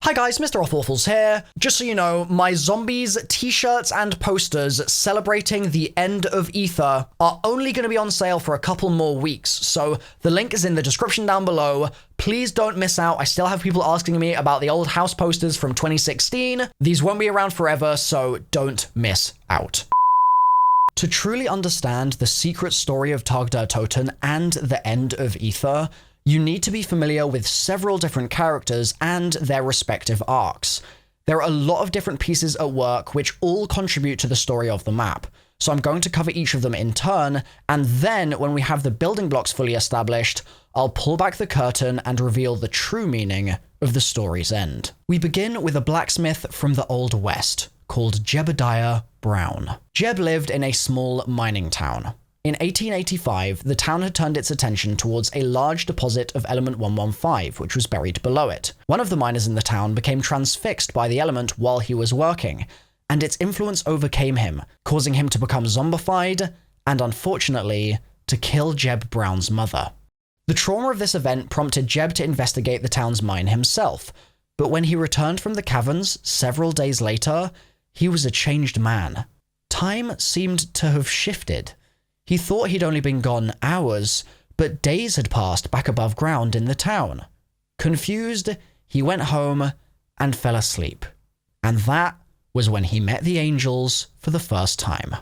Hi guys, MrRoflWaffles here. Just so you know, my zombies t-shirts and posters celebrating the end of Aether are only going to be on sale for a couple more weeks, so the link is in the description down below. Please don't miss out. I still have people asking me about the old house posters from 2016. These won't be around forever, so don't miss out. To truly understand the secret story of Tag Der Toten and the end of Aether, you need to be familiar with several different characters and their respective arcs. There are a lot of different pieces at work which all contribute to the story of the map, so I'm going to cover each of them in turn, and then when we have the building blocks fully established, I'll pull back the curtain and reveal the true meaning of the story's end. We begin with a blacksmith from the Old West, called Jebediah Brown. Jeb lived in a small mining town. In 1885, the town had turned its attention towards a large deposit of element 115, which was buried below it. One of the miners in the town became transfixed by the element while he was working, and its influence overcame him, causing him to become zombified, and unfortunately, to kill Jeb Brown's mother. The trauma of this event prompted Jeb to investigate the town's mine himself, but when he returned from the caverns several days later, he was a changed man. Time seemed to have shifted. He thought he'd only been gone hours, but days had passed back above ground in the town. Confused, he went home and fell asleep. And that was when he met the angels for the first time.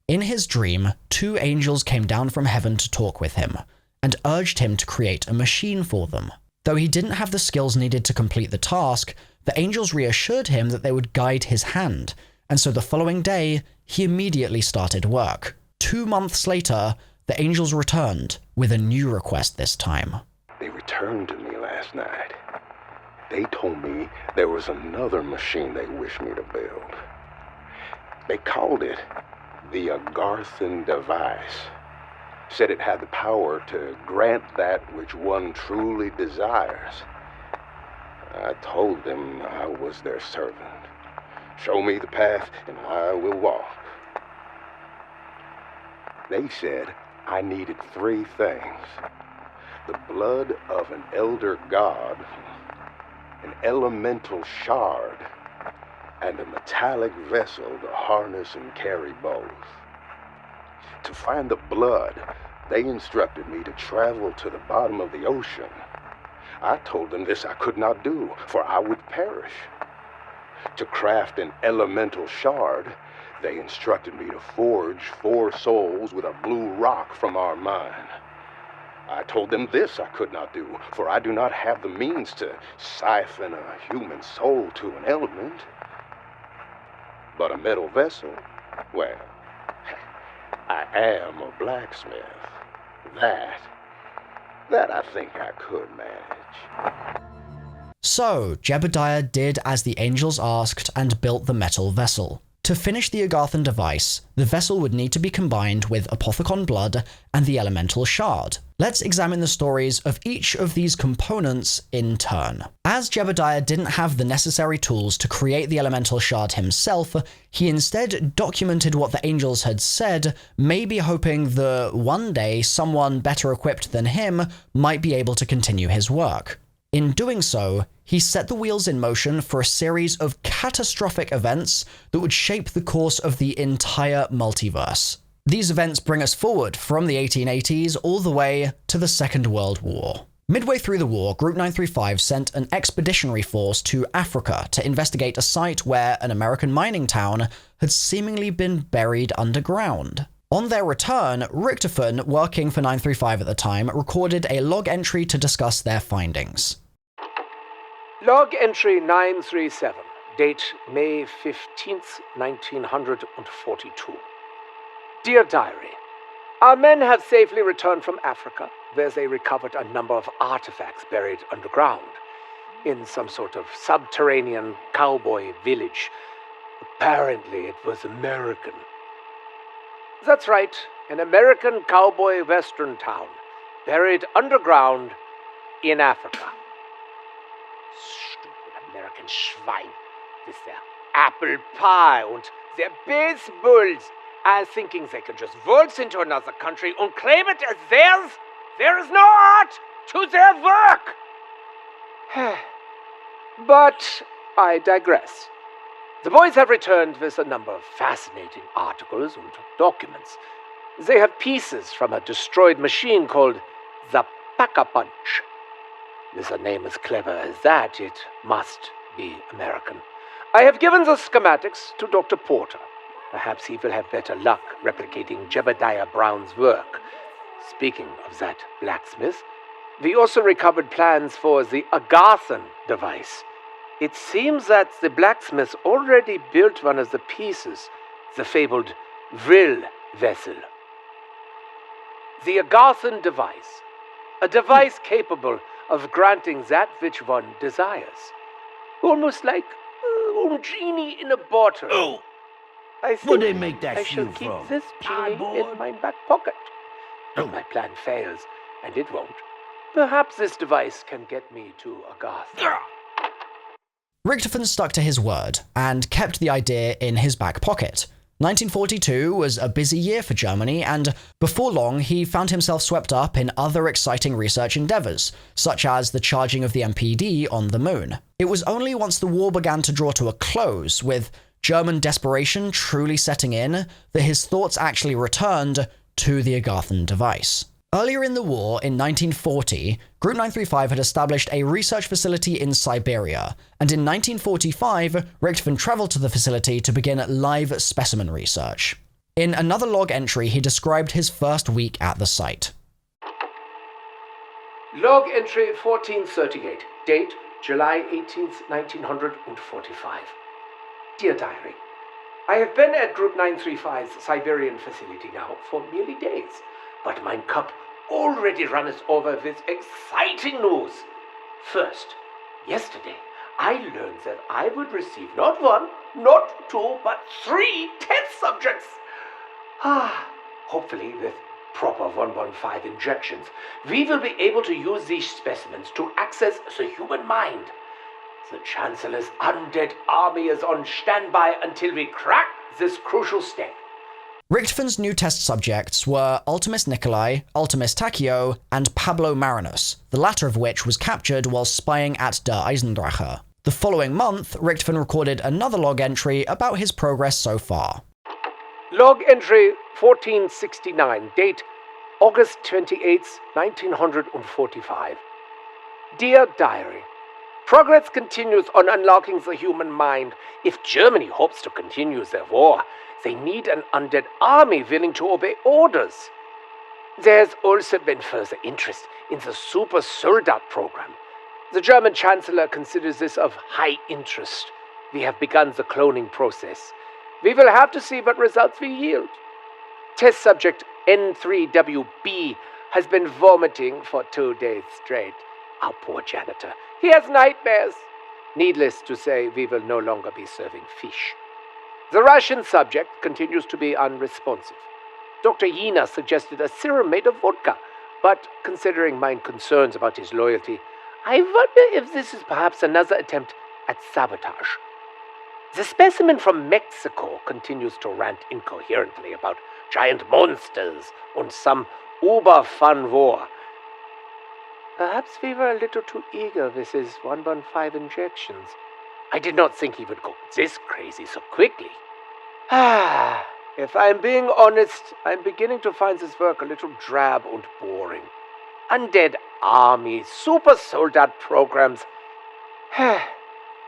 In his dream, two angels came down from heaven to talk with him, and urged him to create a machine for them. Though he didn't have the skills needed to complete the task, the angels reassured him that they would guide his hand, and so the following day, he immediately started work. 2 months later, the angels returned with a new request this time. They returned to me last night. They told me there was another machine they wished me to build. They called it the Agarthan device. Said it had the power to grant that which one truly desires. I told them I was their servant. Show me the path and I will walk. They said I needed 3 things: the blood of an elder god, an elemental shard, and a metallic vessel to harness and carry both. To find the blood, they instructed me to travel to the bottom of the ocean. I told them this I could not do, for I would perish. To craft an elemental shard, they instructed me to forge 4 souls with a blue rock from our mine. I told them this I could not do, for I do not have the means to siphon a human soul to an element. But a metal vessel? Well, I am a blacksmith. That I think I could manage. So, Jebediah did as the angels asked and built the metal vessel. To finish the Agarthan device, the vessel would need to be combined with Apothicon blood and the elemental shard. Let's examine the stories of each of these components in turn. As Jebediah didn't have the necessary tools to create the elemental shard himself, he instead documented what the angels had said, maybe hoping that one day someone better equipped than him might be able to continue his work. In doing so, he set the wheels in motion for a series of catastrophic events that would shape the course of the entire multiverse. These events bring us forward from the 1880s all the way to the Second World War. Midway through the war, Group 935 sent an expeditionary force to Africa to investigate a site where an American mining town had seemingly been buried underground. On their return, Richtofen, working for 935 at the time, recorded a log entry to discuss their findings. Log entry 937, date May 15th, 1942. Dear Diary, our men have safely returned from Africa, where they recovered a number of artifacts buried underground, in some sort of subterranean cowboy village. Apparently it was American. That's right, an American cowboy western town, buried underground in Africa. Stupid American Schwein, with their apple pie and their baseballs, all thinking they can just waltz into another country and claim it as theirs. There is no art to their work. But I digress. The boys have returned with a number of fascinating articles and documents. They have pieces from a destroyed machine called the Pack-a-Punch. With a name as clever as that, it must be American. I have given the schematics to Dr. Porter. Perhaps he will have better luck replicating Jebediah Brown's work. Speaking of that blacksmith, we also recovered plans for the Agarthan device. It seems that the blacksmith already built one of the pieces, the fabled vril vessel. The Agarthan device, a device capable of granting that which one desires. Almost like a genie in a bottle. Oh! I think Where they make that I shall shoe keep from? this genie Cardboard? in my back pocket. If my plan fails, and it won't, perhaps this device can get me to Agarthan. Richtofen stuck to his word and kept the idea in his back pocket. 1942 was a busy year for Germany, and before long he found himself swept up in other exciting research endeavors, such as the charging of the MPD on the moon. It was only once the war began to draw to a close, with German desperation truly setting in, that his thoughts actually returned to the Agarthan device. Earlier in the war, in 1940, Group 935 had established a research facility in Siberia, and in 1945, Richtofen traveled to the facility to begin live specimen research. In another log entry, he described his first week at the site. Log entry 1438, date July 18th, 1945. Dear Diary, I have been at Group 935's Siberian facility now for merely days, but mein cup already runneth over with exciting news. First, yesterday, I learned that I would receive not one, not two, but 3 test subjects. Hopefully with proper 115 injections, we will be able to use these specimens to access the human mind. The Chancellor's undead army is on standby until we crack this crucial step. Richtofen's new test subjects were Ultimis Nikolai, Ultimis Tachio, and Pablo Marinus, the latter of which was captured while spying at Der Eisendrache. The following month, Richtofen recorded another log entry about his progress so far. Log entry 1469, date August 28th, 1945. Dear Diary, progress continues on unlocking the human mind. If Germany hopes to continue their war, they need an undead army willing to obey orders. There's also been further interest in the super soldat program. The German Chancellor considers this of high interest. We have begun the cloning process. We will have to see what results we yield. Test subject N3WB has been vomiting for 2 days straight. Our poor janitor. He has nightmares. Needless to say, we will no longer be serving fish. The Russian subject continues to be unresponsive. Dr. Yina suggested a serum made of vodka, but considering my concerns about his loyalty, I wonder if this is perhaps another attempt at sabotage. The specimen from Mexico continues to rant incoherently about giant monsters and some uber-fun war. Perhaps we were a little too eager with his 115 injections. I did not think he would go this crazy so quickly. If I'm being honest, I'm beginning to find this work a little drab and boring. Undead armies, super soldat programs.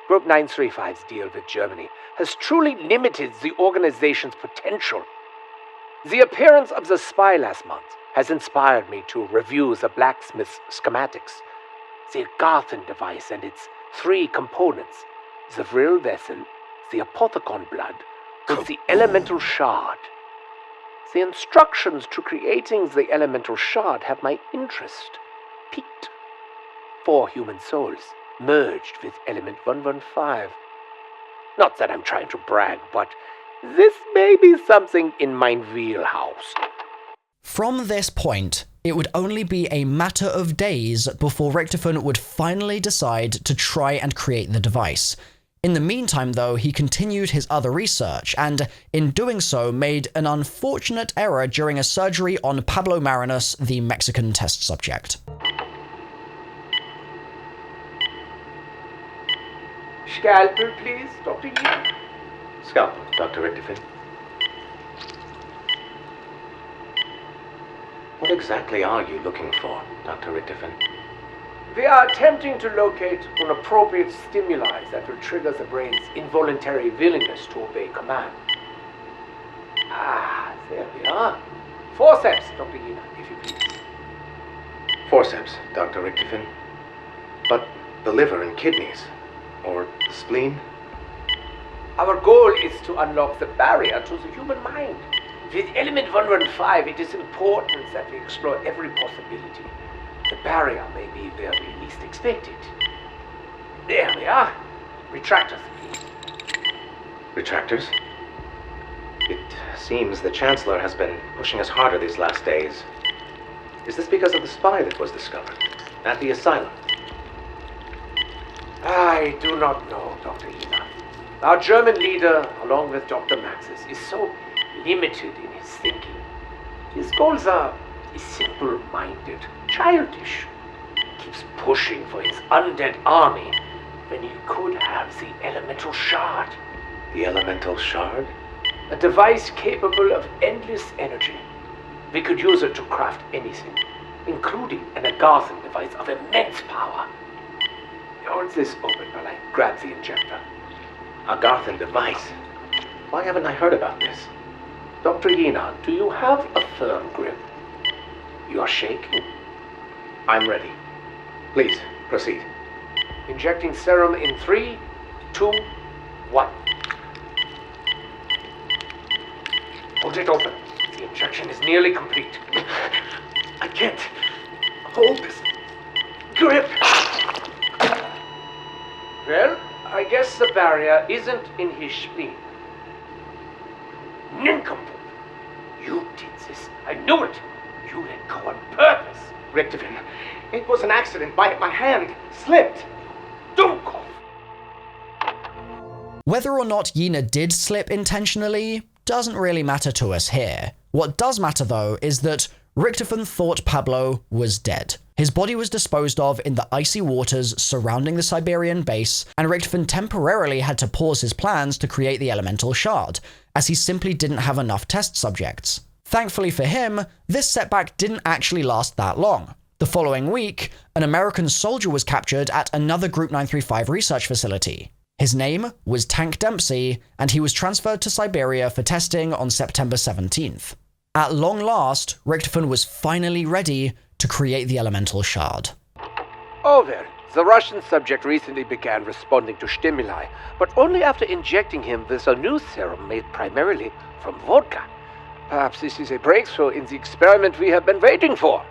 Group 935's deal with Germany has truly limited the organization's potential. The appearance of the spy last month has inspired me to review the blacksmith's schematics. The Agarthan device and its 3 components, the vril vessel, the Apothicon blood, with the elemental shard. The instructions to creating the elemental shard have my interest piqued. 4 human souls merged with element 115. Not that I'm trying to brag, but this may be something in my wheelhouse. From this point, it would only be a matter of days before Richtofen would finally decide to try and create the device. In the meantime, though, he continued his other research, and in doing so made an unfortunate error during a surgery on Pablo Marinus, the Mexican test subject. Scalpel, please, Dr. Yin. Scalpel, Dr. Richtofen. What exactly are you looking for, Dr. Richtofen? We are attempting to locate an appropriate stimuli that will trigger the brain's involuntary willingness to obey command. Ah, there we are. Forceps, Dr. Yin, if you please. Forceps, Dr. Richtofen. But the liver and kidneys? Or the spleen? Our goal is to unlock the barrier to the human mind. With element 115, it is important that we explore every possibility. The barrier may be where we least expect it. There we are. Retractors, please. Retractors? It seems the Chancellor has been pushing us harder these last days. Is this because of the spy that was discovered at the asylum? I do not know, Dr. Ina. Our German leader, along with Dr. Maxis, is so limited in his thinking. His goals are simple-minded, childish. He keeps pushing for his undead army when he could have the elemental shard. The elemental shard? A device capable of endless energy. We could use it to craft anything, including an Agarthan device of immense power. Hold this open while I grab the injector. Agarthan device? Why haven't I heard about this? Dr. Yina, do you have a firm grip? You're shaking. I'm ready. Please, proceed. Injecting serum in 3, 2, 1. Hold it open. The injection is nearly complete. I can't hold this grip. Well, I guess the barrier isn't in his spleen. Nincompoop! You did this. I knew it. You let go on purpose. Richtofen, it was an accident. My hand slipped. Dummkopf! Whether or not Yina did slip intentionally doesn't really matter to us here. What does matter though is that Richtofen thought Pablo was dead. His body was disposed of in the icy waters surrounding the Siberian base, and Richtofen temporarily had to pause his plans to create the elemental shard, as he simply didn't have enough test subjects. Thankfully for him, this setback didn't actually last that long. The following week, an American soldier was captured at another Group 935 research facility. His name was Tank Dempsey, and he was transferred to Siberia for testing on September 17th. At long last, Richtofen was finally ready to create the elemental shard. Oh well, the Russian subject recently began responding to stimuli, but only after injecting him with a new serum made primarily from vodka. Perhaps this is a breakthrough in the experiment we have been waiting for.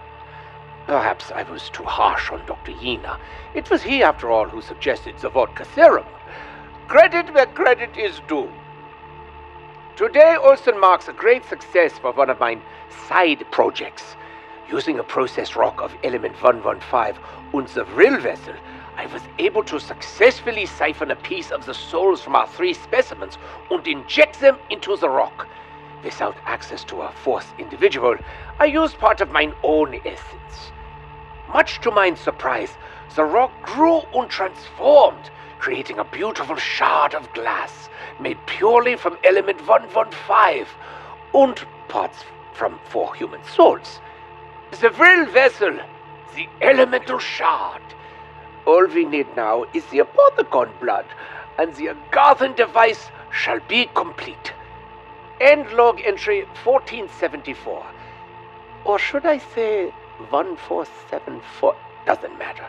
Perhaps I was too harsh on Dr. Yina. It was he, after all, who suggested the vodka serum. Credit where credit is due. Today also marks a great success for one of my side projects. Using a processed rock of element 115 and the real vessel, I was able to successfully siphon a piece of the souls from our 3 specimens and inject them into the rock. Without access to a fourth individual, I used part of my own essence. Much to my surprise, the rock grew and transformed, creating a beautiful shard of glass made purely from element 115 and parts from 4 human souls. The real vessel, the elemental shard. All we need now is the Apothicon blood, and the Agarthan device shall be complete. End log entry 1474. Or should I say 1474? Doesn't matter.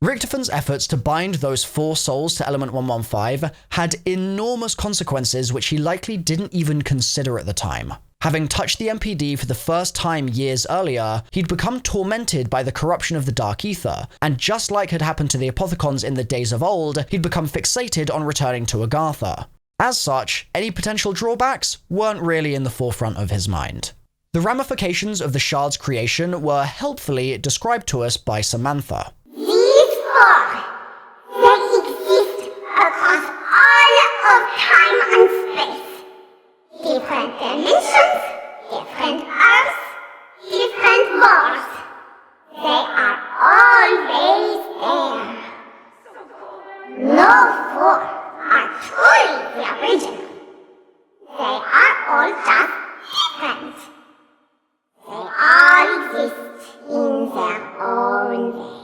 Richtofen's efforts to bind those 4 souls to element 115 had enormous consequences which he likely didn't even consider at the time. Having touched the MPD for the first time years earlier, he'd become tormented by the corruption of the dark ether, and just like had happened to the Apothicons in the days of old, he'd become fixated on returning to Agartha. As such, any potential drawbacks weren't really in the forefront of his mind. The ramifications of the shard's creation were helpfully described to us by Samantha. These 4, they exist across all of time and space. Different dimensions, different Earths, different worlds. They are always there. No 4 truly the original. They are all just different. They all exist in their own way.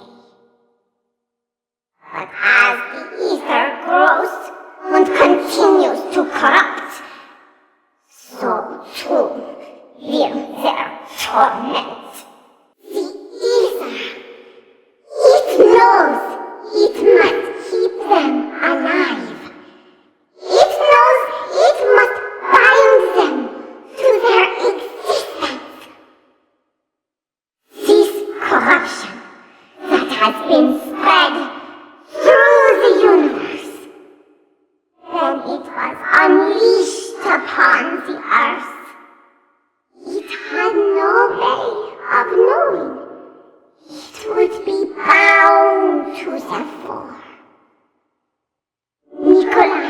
But as the aether grows and continues to corrupt, so too will their torment. The aether, it knows it must keep them alive. It knows it must bind them to their existence. This corruption that has been spread through the universe, when it was unleashed upon the earth, it had no way of knowing. It would be bound to the fore. Nikolai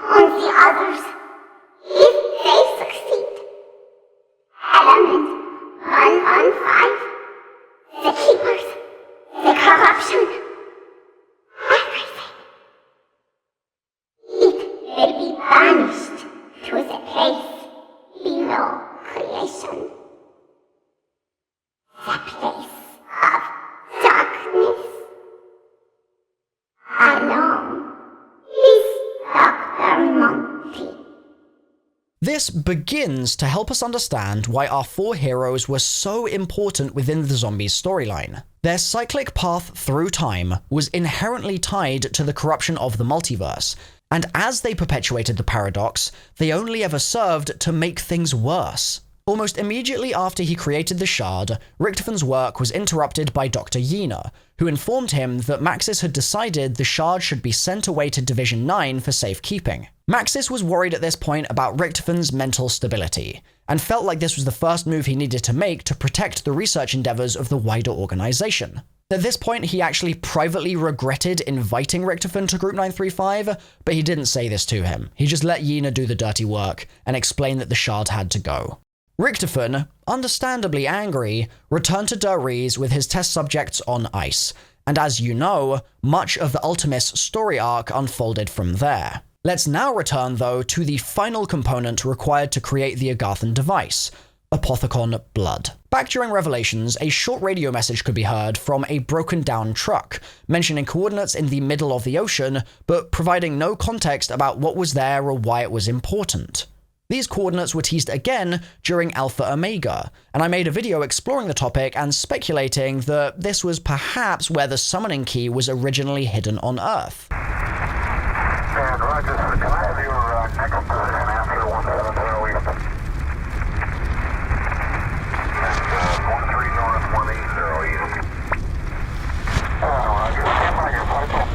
and the others, if they succeed, Element 115, the Keepers, the corruption, everything. It will be banished to the place below creation. The place of darkness. Alone with Dr. Monty. This begins to help us understand why our four heroes were so important within the zombies storyline. Their cyclic path through time was inherently tied to the corruption of the multiverse, and as they perpetuated the paradox, they only ever served to make things worse. Almost immediately after he created the shard, Richtofon's work was interrupted by Dr. Yena, who informed him that Maxis had decided the shard should be sent away to Division 9 for safekeeping. Maxis was worried at this point about Richtofon's mental stability, and felt like this was the first move he needed to make to protect the research endeavors of the wider organization. At this point, he actually privately regretted inviting Richtophon to Group 935, but he didn't say this to him. He just let Yena do the dirty work and explain that the shard had to go. Richtophon, understandably angry, returned to Der Riese with his test subjects on ice, and as you know, much of the Ultimis story arc unfolded from there. Let's now return, though, to the final component required to create the Agarthan device, Apothicon blood. Back during Revelations, a short radio message could be heard from a broken-down truck, mentioning coordinates in the middle of the ocean, but providing no context about what was there or why it was important. These coordinates were teased again during Alpha Omega, and I made a video exploring the topic and speculating that this was perhaps where the summoning key was originally hidden on Earth. And Roger, can I have your next position after 170 East? And 13 North, 180 East. Roger, stand by your partial.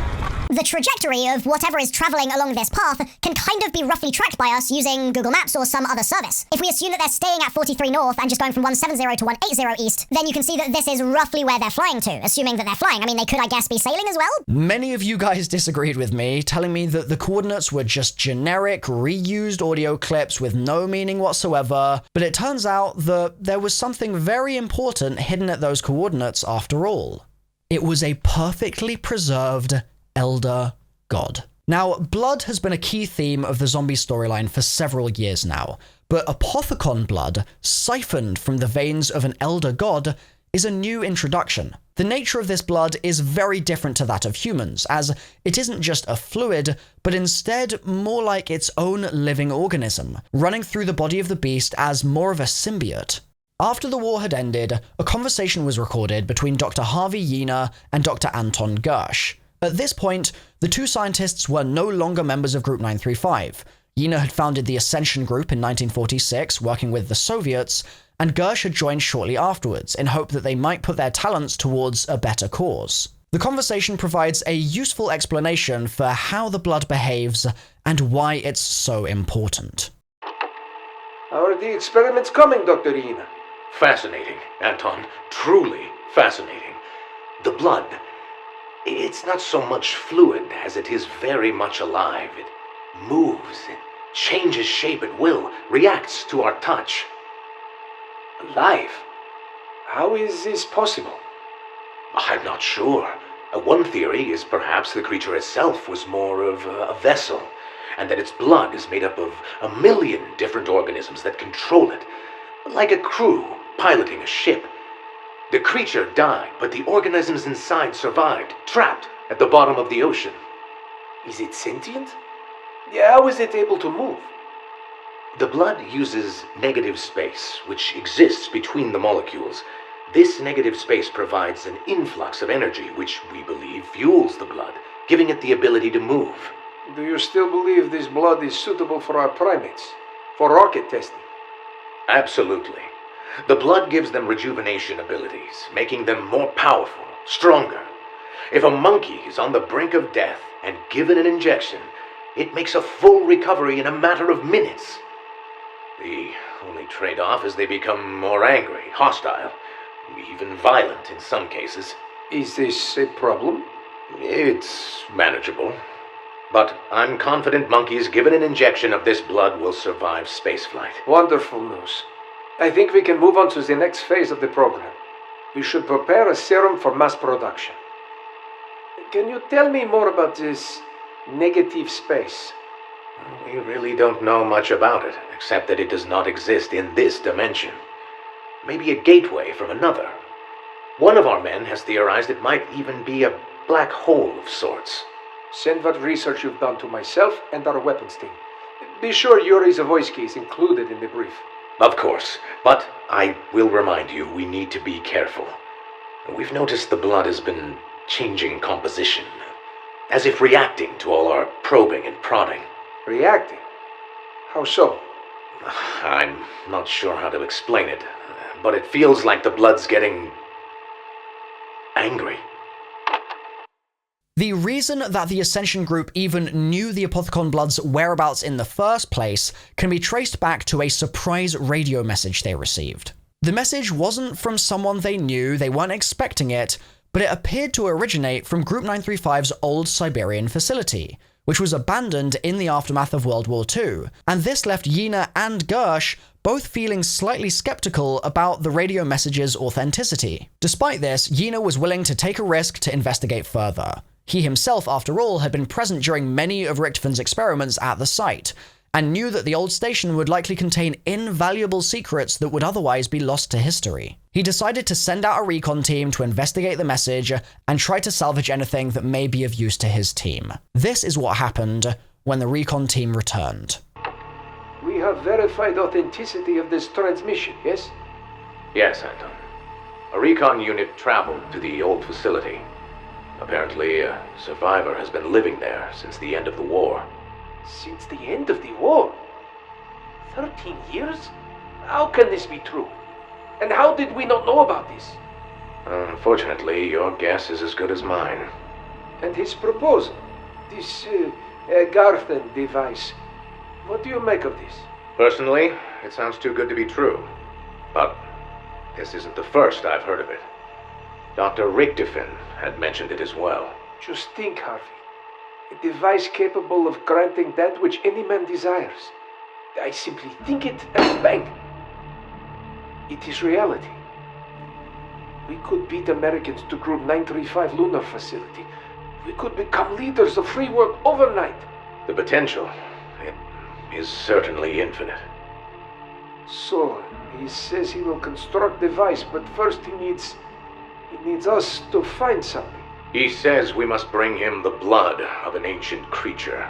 The trajectory of whatever is traveling along this path can kind of be roughly tracked by us using Google Maps or some other service. If we assume that they're staying at 43 north and just going from 170 to 180 east, then you can see that this is roughly where they're flying to, assuming that they're flying. I mean, they could, I guess, be sailing as well? Many of you guys disagreed with me, telling me that the coordinates were just generic, reused audio clips with no meaning whatsoever, but it turns out that there was something very important hidden at those coordinates after all. It was a perfectly preserved Elder God. Now, blood has been a key theme of the zombie storyline for several years now, but Apothicon blood, siphoned from the veins of an Elder God, is a new introduction. The nature of this blood is very different to that of humans, as it isn't just a fluid, but instead more like its own living organism, running through the body of the beast as more of a symbiote. After the war had ended, a conversation was recorded between Dr. Harvey Yena and Dr. Anton Gersh. At this point, the two scientists were no longer members of Group 935. Yena had founded the Ascension group in 1946, working with the Soviets, and Gersh had joined shortly afterwards, in hope that they might put their talents towards a better cause. The conversation provides a useful explanation for how the blood behaves and why it's so important. How are the experiments coming, Dr. Yena? Fascinating, Anton. Truly fascinating. The blood, it's not so much fluid as it is very much alive. It moves, it changes shape at will, reacts to our touch. Alive? How is this possible? I'm not sure. One theory is perhaps the creature itself was more of a vessel, and that its blood is made up of 1,000,000 different organisms that control it, like a crew piloting a ship. The creature died, but the organisms inside survived, trapped at the bottom of the ocean. Is it sentient? How is it able to move? The blood uses negative space, which exists between the molecules. This negative space provides an influx of energy, which we believe fuels the blood, giving it the ability to move. Do you still believe this blood is suitable for our primates? For rocket testing? Absolutely. The blood gives them rejuvenation abilities, making them more powerful, stronger. If a monkey is on the brink of death and given an injection, it makes a full recovery in a matter of minutes. The only trade-off is they become more angry, hostile, even violent in some cases. Is this a problem? It's manageable. But I'm confident monkeys given an injection of this blood will survive spaceflight. Wonderful news. I think we can move on to the next phase of the program. We should prepare a serum for mass production. Can you tell me more about this negative space? We really don't know much about it, except that it does not exist in this dimension. Maybe a gateway from another. One of our men has theorized it might even be a black hole of sorts. Send what research you've done to myself and our weapons team. Be sure Yuri Zavoyski is included in the brief. Of course, but I will remind you we need to be careful. We've noticed the blood has been changing composition, as if reacting to all our probing and prodding. Reacting? How so? I'm not sure how to explain it, but it feels like the blood's getting angry. The reason that the Ascension group even knew the Apothicon blood's whereabouts in the first place can be traced back to a surprise radio message they received. The message wasn't from someone they knew, they weren't expecting it, but it appeared to originate from Group 935's old Siberian facility, which was abandoned in the aftermath of World War II, and this left Yina and Gersh both feeling slightly skeptical about the radio message's authenticity. Despite this, Yina was willing to take a risk to investigate further. He himself, after all, had been present during many of Richtoven's experiments at the site, and knew that the old station would likely contain invaluable secrets that would otherwise be lost to history. He decided to send out a recon team to investigate the message and try to salvage anything that may be of use to his team. This is what happened when the recon team returned. We have verified authenticity of this transmission, yes? Yes, Anton. A recon unit traveled to the old facility. Apparently, a survivor has been living there since the end of the war. Since the end of the war? 13 years? How can this be true? And how did we not know about this? Unfortunately, your guess is as good as mine. And his proposal, this Agarthan device, what do you make of this? Personally, it sounds too good to be true. But this isn't the first I've heard of it. Dr. Richtofen had mentioned it as well. Just think, Harvey. A device capable of granting that which any man desires. I simply think it and bang. It is reality. We could beat Americans to Group 935 lunar facility. We could become leaders of free world overnight. The potential, it is certainly infinite. So, he says he will construct a device, but first he needs us to find something. He says we must bring him the blood of an ancient creature.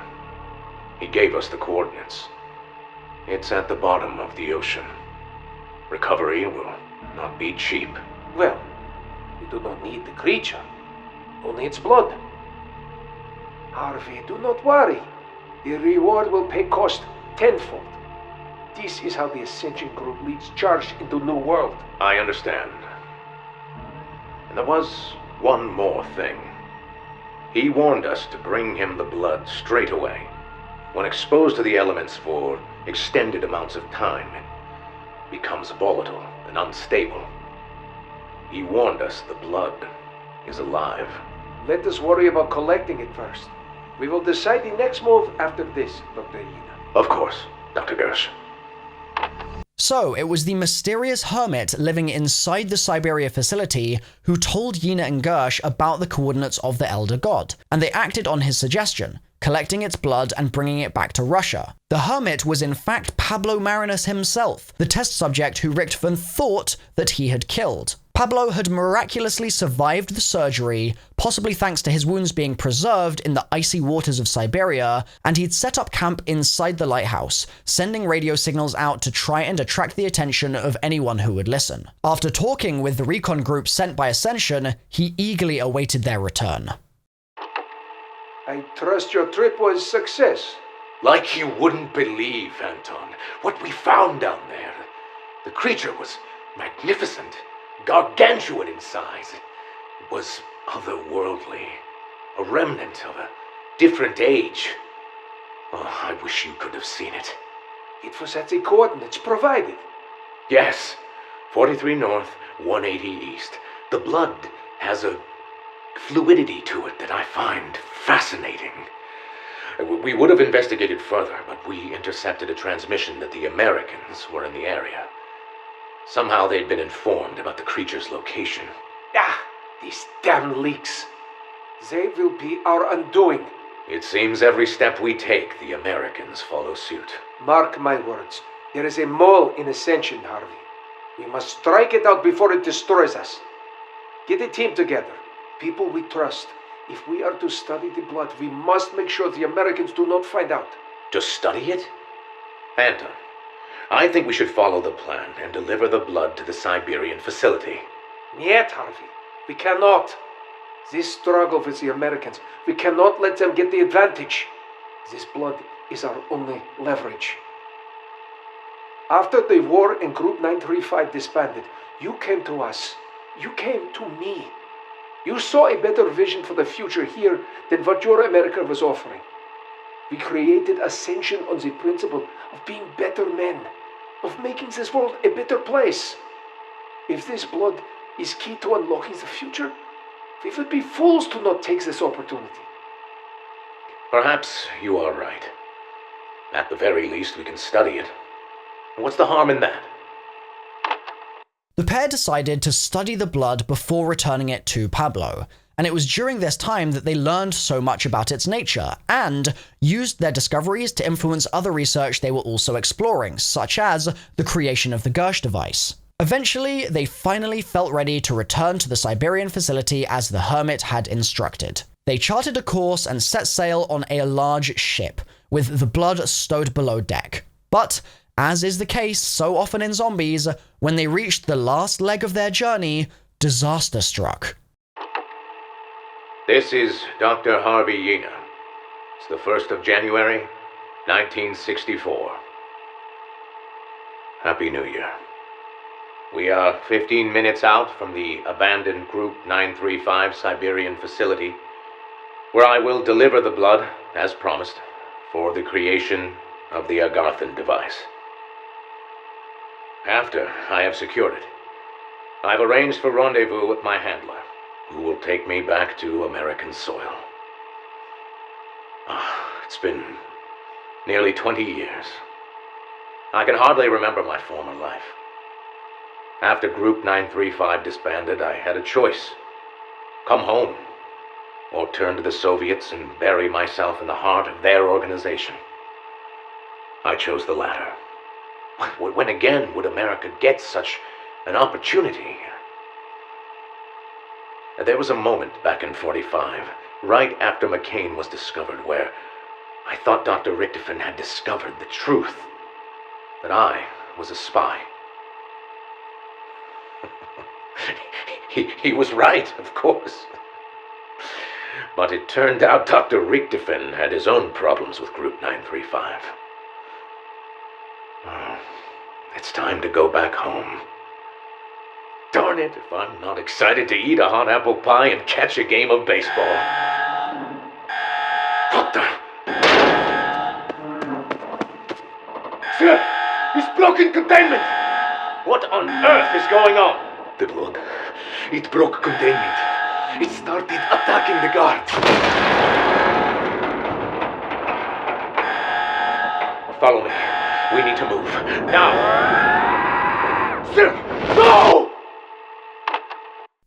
He gave us the coordinates. It's at the bottom of the ocean. Recovery will not be cheap. Well, we do not need the creature, only its blood. Harvey, do not worry. The reward will pay cost tenfold. This is how the Ascension group leads charge into New World. I understand. And there was one more thing. He warned us to bring him the blood straight away. When exposed to the elements for extended amounts of time, it becomes volatile and unstable. He warned us the blood is alive. Let us worry about collecting it first. We will decide the next move after this, Dr. Yina. Of course, Dr. Gersh. So, it was the mysterious hermit living inside the Siberia facility who told Yina and Gersh about the coordinates of the Elder God, and they acted on his suggestion, collecting its blood and bringing it back to Russia. The hermit was in fact Pablo Marinus himself, the test subject who Richtofen thought that he had killed. Pablo had miraculously survived the surgery, possibly thanks to his wounds being preserved in the icy waters of Siberia, and he'd set up camp inside the lighthouse, sending radio signals out to try and attract the attention of anyone who would listen. After talking with the recon group sent by Ascension, he eagerly awaited their return. I trust your trip was a success. Like you wouldn't believe, Anton, what we found down there. The creature was magnificent, gargantuan in size. It was otherworldly, a remnant of a different age. Oh, I wish you could have seen it. It was at the coordinates provided. Yes, 43 north, 180 east. The blood has a fluidity to it that I find fascinating. We would have investigated further, but we intercepted a transmission that the Americans were in the area. Somehow they'd been informed about the creature's location. Ah, these damn leaks. They will be our undoing. It seems every step we take, the Americans follow suit. Mark my words. There is a mole in Ascension, Harvey. We must strike it out before it destroys us. Get a team together. People we trust. If we are to study the blood, we must make sure the Americans do not find out. To study it? Anton, I think we should follow the plan and deliver the blood to the Siberian facility. Yet, Harvey. We cannot. This struggle with the Americans, we cannot let them get the advantage. This blood is our only leverage. After the war and Group 935 disbanded, you came to us. You came to me. You saw a better vision for the future here than what your America was offering. We created Ascension on the principle of being better men, of making this world a better place. If this blood is key to unlocking the future, we would be fools to not take this opportunity. Perhaps you are right. At the very least, we can study it. What's the harm in that? The pair decided to study the blood before returning it to Pablo, and it was during this time that they learned so much about its nature, and used their discoveries to influence other research they were also exploring, such as the creation of the Gersh device. Eventually, they finally felt ready to return to the Siberian facility as the hermit had instructed. They charted a course and set sail on a large ship, with the blood stowed below deck. But, as is the case so often in zombies, when they reached the last leg of their journey, disaster struck. This is Dr. Harvey Yena. It's the 1st of January, 1964. Happy New Year. We are 15 minutes out from the abandoned Group 935 Siberian facility, where I will deliver the blood, as promised, for the creation of the Agarthan device. After I have secured it, I've arranged for rendezvous with my handler, who will take me back to American soil. It's been nearly 20 years. I can hardly remember my former life. After Group 935 disbanded, I had a choice. Come home, or turn to the Soviets and bury myself in the heart of their organization. I chose the latter. When again would America get such an opportunity? There was a moment back in 45, right after McCain was discovered, where I thought Dr. Richtofen had discovered the truth, that I was a spy. He was right, of course. But it turned out Dr. Richtofen had his own problems with Group 935. It's time to go back home. Darn it, if I'm not excited to eat a hot apple pie and catch a game of baseball. What the? Sir, he's broken containment! What on earth is going on? The blood. It broke containment. It started attacking the guards. Follow me. We need to move. Now! Sir! No!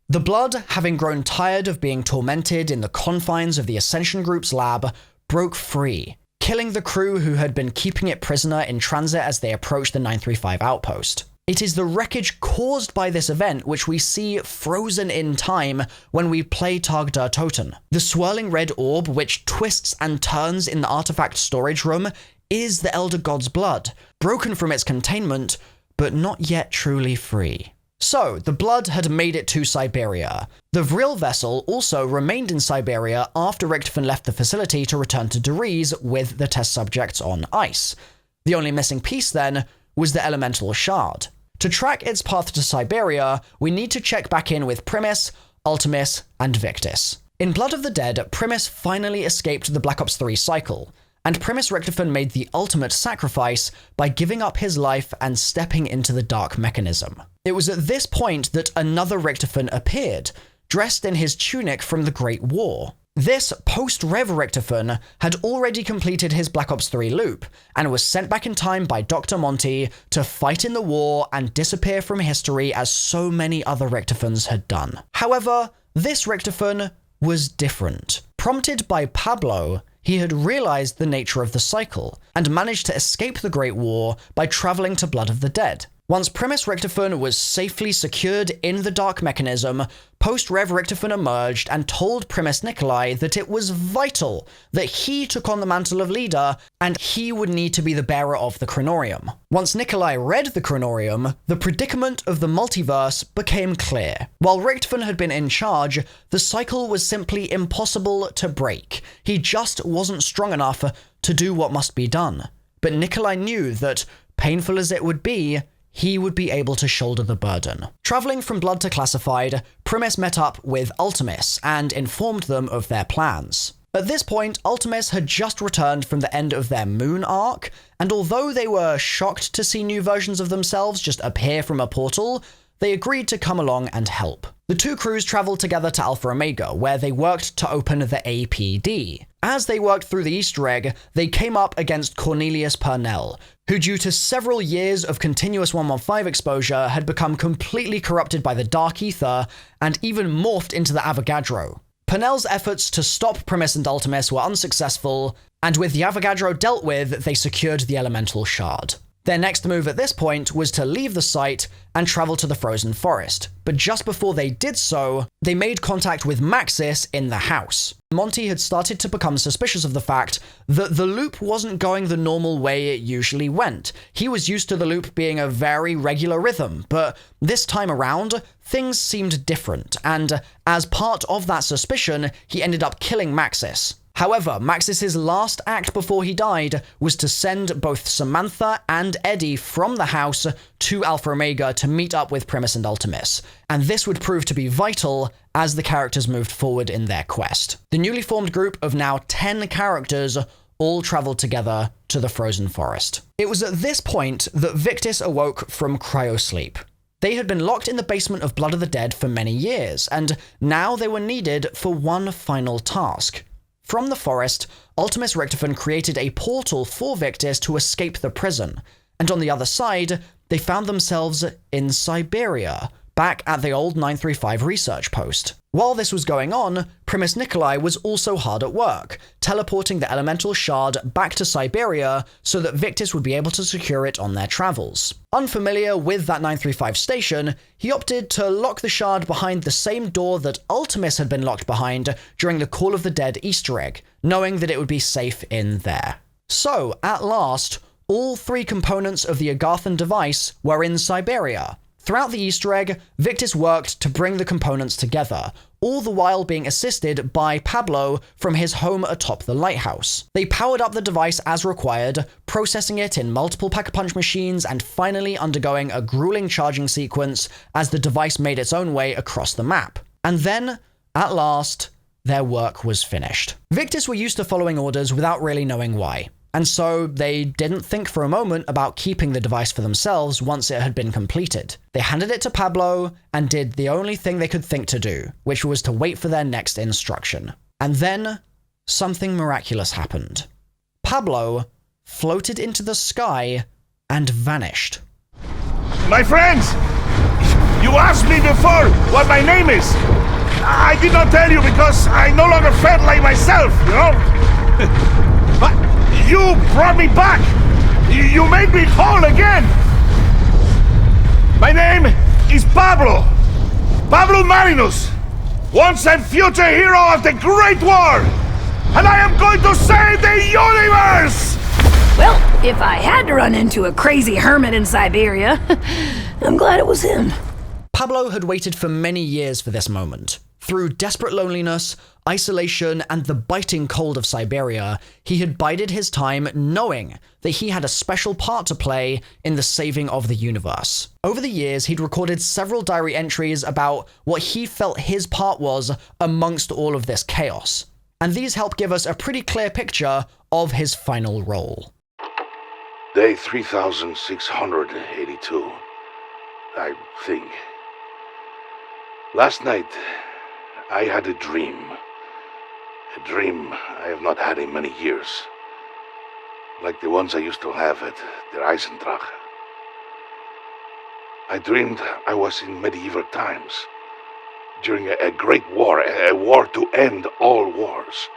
The blood, having grown tired of being tormented in the confines of the Ascension Group's lab, broke free, killing the crew who had been keeping it prisoner in transit as they approached the 935 outpost. It is the wreckage caused by this event which we see frozen in time when we play Tag Der Toten. The swirling red orb which twists and turns in the artifact storage room is the Elder God's blood, broken from its containment, but not yet truly free. So, the blood had made it to Siberia. The Vril vessel also remained in Siberia after Richtofen left the facility to return to Deriz with the test subjects on ice. The only missing piece then was the elemental shard. To track its path to Siberia, we need to check back in with Primis, Ultimis, and Victis. In Blood of the Dead, Primis finally escaped the Black Ops 3 cycle, and Primis Richtofen made the ultimate sacrifice by giving up his life and stepping into the dark mechanism. It was at this point that another Richtofen appeared, dressed in his tunic from the Great War. This post-Rev Richtofen had already completed his Black Ops 3 loop, and was sent back in time by Dr. Monty to fight in the war and disappear from history as so many other Richtofens had done. However, this Richtofen was different. Prompted by Pablo, he had realized the nature of the cycle, and managed to escape the Great War by traveling to Blood of the Dead. Once Primis Richtofen was safely secured in the dark mechanism, Post-Rev Richtofen emerged and told Primis Nikolai that it was vital that he took on the mantle of leader, and he would need to be the bearer of the Chronorium. Once Nikolai read the Chronorium, the predicament of the multiverse became clear. While Richtofen had been in charge, the cycle was simply impossible to break. He just wasn't strong enough to do what must be done. But Nikolai knew that, painful as it would be, he would be able to shoulder the burden. Traveling from Blood to Classified, Primis met up with Ultimis and informed them of their plans. At this point, Ultimis had just returned from the end of their Moon arc, and although they were shocked to see new versions of themselves just appear from a portal, they agreed to come along and help. The two crews traveled together to Alpha Omega, where they worked to open the APD. As they worked through the Easter egg, they came up against Cornelius Purnell, who due to several years of continuous 115 exposure had become completely corrupted by the Dark Aether and even morphed into the Avogadro. Purnell's efforts to stop Primis and Ultimis were unsuccessful, and with the Avogadro dealt with, they secured the Elemental Shard. Their next move at this point was to leave the site and travel to the Frozen Forest, but just before they did so, they made contact with Maxis in the house. Monty had started to become suspicious of the fact that the loop wasn't going the normal way it usually went. He was used to the loop being a very regular rhythm, but this time around, things seemed different, and as part of that suspicion, he ended up killing Maxis. However, Maxis' last act before he died was to send both Samantha and Eddie from the house to Alpha Omega to meet up with Primis and Ultimis, and this would prove to be vital as the characters moved forward in their quest. The newly formed group of now 10 characters all traveled together to the Frozen Forest. It was at this point that Victis awoke from cryosleep. They had been locked in the basement of Blood of the Dead for many years, and now they were needed for one final task. From the forest, Ultimis Richtofen created a portal for Victis to escape the prison, and on the other side, they found themselves in Siberia, back at the old 935 research post. While this was going on, Primis Nikolai was also hard at work, teleporting the elemental shard back to Siberia so that Victis would be able to secure it on their travels. Unfamiliar with that 935 station, he opted to lock the shard behind the same door that Ultimis had been locked behind during the Call of the Dead Easter egg, knowing that it would be safe in there. So, at last, all three components of the Agarthan device were in Siberia. Throughout the Easter egg, Victis worked to bring the components together, all the while being assisted by Pablo from his home atop the lighthouse. They powered up the device as required, processing it in multiple pack-a-punch machines and finally undergoing a grueling charging sequence as the device made its own way across the map. And then, at last, their work was finished. Victis were used to following orders without really knowing why, and so they didn't think for a moment about keeping the device for themselves once it had been completed. They handed it to Pablo and did the only thing they could think to do, which was to wait for their next instruction. And then, something miraculous happened. Pablo floated into the sky and vanished. My friends! You asked me before what my name is! I did not tell you because I no longer felt like myself, you know? But you brought me back! You made me whole again! My name is Pablo! Pablo Marinus! Once and future hero of the Great War! And I am going to save the universe! Well, if I had to run into a crazy hermit in Siberia, I'm glad it was him. Pablo had waited for many years for this moment. Through desperate loneliness, isolation, and the biting cold of Siberia, he had bided his time knowing that he had a special part to play in the saving of the universe. Over the years, he'd recorded several diary entries about what he felt his part was amongst all of this chaos. And these help give us a pretty clear picture of his final role. Day 3682, I think. Last night, I had a dream. A dream I have not had in many years. Like the ones I used to have at Der Eisendrache. I dreamed I was in medieval times. During a great war, a war to end all wars.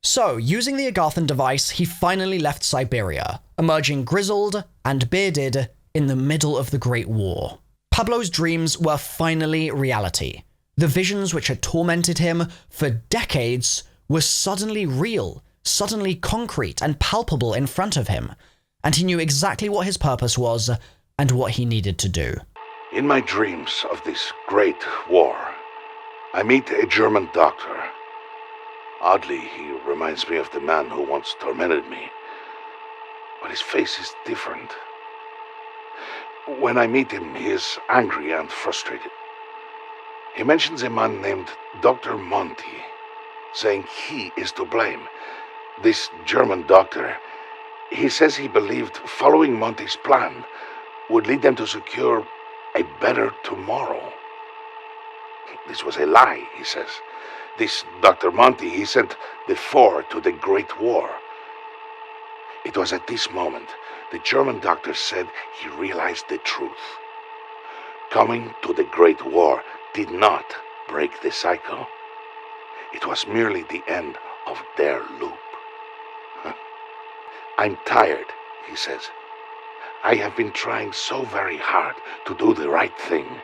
So, using the Agarthan device, he finally left Siberia, emerging grizzled and bearded in the middle of the Great War. Pablo's dreams were finally reality. The visions which had tormented him for decades were suddenly real, suddenly concrete and palpable in front of him, and he knew exactly what his purpose was and what he needed to do. In my dreams of this great war, I meet a German doctor. Oddly, he reminds me of the man who once tormented me, but his face is different. When I meet him, he is angry and frustrated. He mentions a man named Dr. Monty, saying he is to blame. This German doctor, he says he believed following Monty's plan would lead them to secure a better tomorrow. This was a lie, he says. This Dr. Monty, he sent the four to the Great War. It was at this moment the German doctor said he realized the truth. Coming to the Great War did not break the cycle. It was merely the end of their loop. I'm tired, he says. I have been trying so very hard to do the right thing.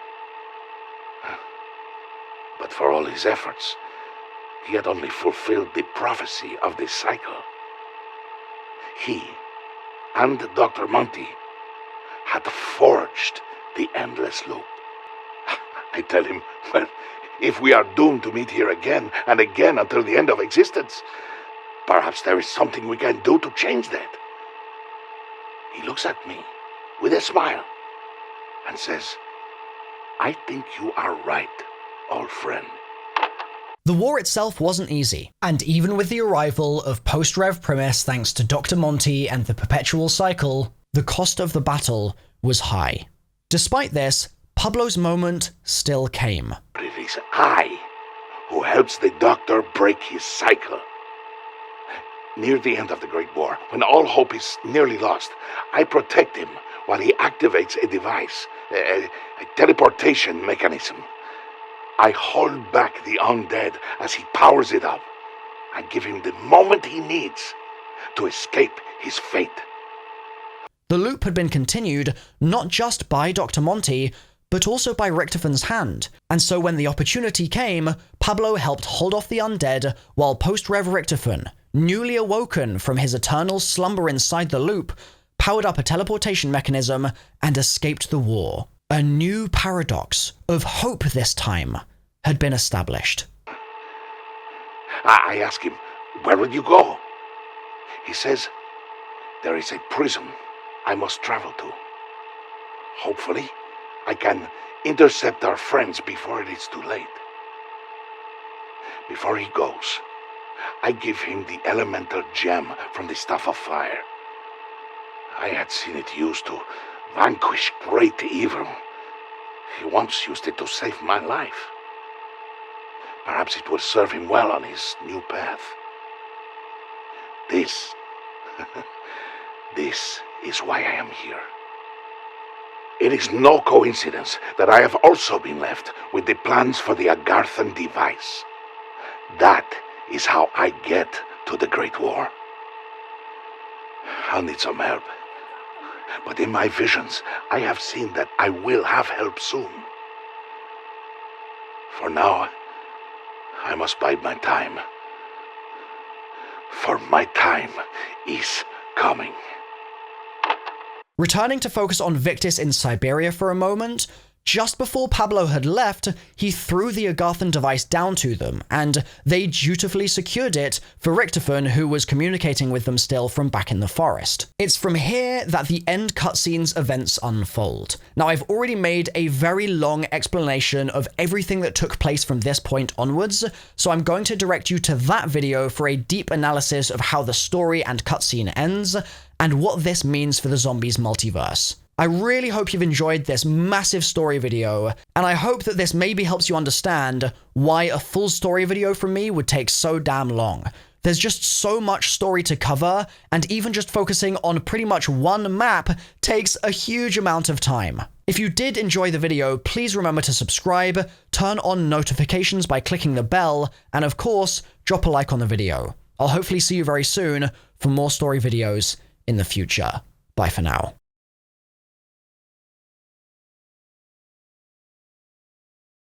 But for all his efforts, he had only fulfilled the prophecy of this cycle. He and Dr. Monty had forged the endless loop. I tell him, well, if we are doomed to meet here again and again until the end of existence, perhaps there is something we can do to change that. He looks at me with a smile and says, I think you are right, old friend. The war itself wasn't easy, and even with the arrival of post-Rev Primis thanks to Dr. Monty and the perpetual cycle, the cost of the battle was high. Despite this, Pablo's moment still came. But it is I who helps the doctor break his cycle. Near the end of the Great War, when all hope is nearly lost, I protect him while he activates a device, a teleportation mechanism. I hold back the undead as he powers it up. I give him the moment he needs to escape his fate. The loop had been continued not just by Dr. Monty, but also by Richtofan's hand, and so when the opportunity came, Pablo helped hold off the undead while post-Rev Richtofan, newly awoken from his eternal slumber inside the loop, powered up a teleportation mechanism and escaped the war. A new paradox of hope this time had been established. I ask him, where will you go? He says, there is a prison I must travel to. Hopefully, I can intercept our friends before it is too late. Before he goes, I give him the elemental gem from the Staff of Fire. I had seen it used to vanquish great evil. He once used it to save my life. Perhaps it will serve him well on his new path. This is why I am here. It is no coincidence that I have also been left with the plans for the Agarthan device. That is how I get to the Great War. I'll need some help. But in my visions, I have seen that I will have help soon. For now, I must bide my time. For my time is coming. Returning to focus on Victis in Siberia for a moment, just before Pablo had left, he threw the Agarthan device down to them, and they dutifully secured it for Richtofen, who was communicating with them still from back in the forest. It's from here that the end cutscene's events unfold. Now, I've already made a very long explanation of everything that took place from this point onwards, so I'm going to direct you to that video for a deep analysis of how the story and cutscene ends, and what this means for the zombies multiverse. I really hope you've enjoyed this massive story video, and I hope that this maybe helps you understand why a full story video from me would take so damn long. There's just so much story to cover, and even just focusing on pretty much one map takes a huge amount of time. If you did enjoy the video, please remember to subscribe, turn on notifications by clicking the bell, and of course, drop a like on the video. I'll hopefully see you very soon for more story videos in the future. Bye for now.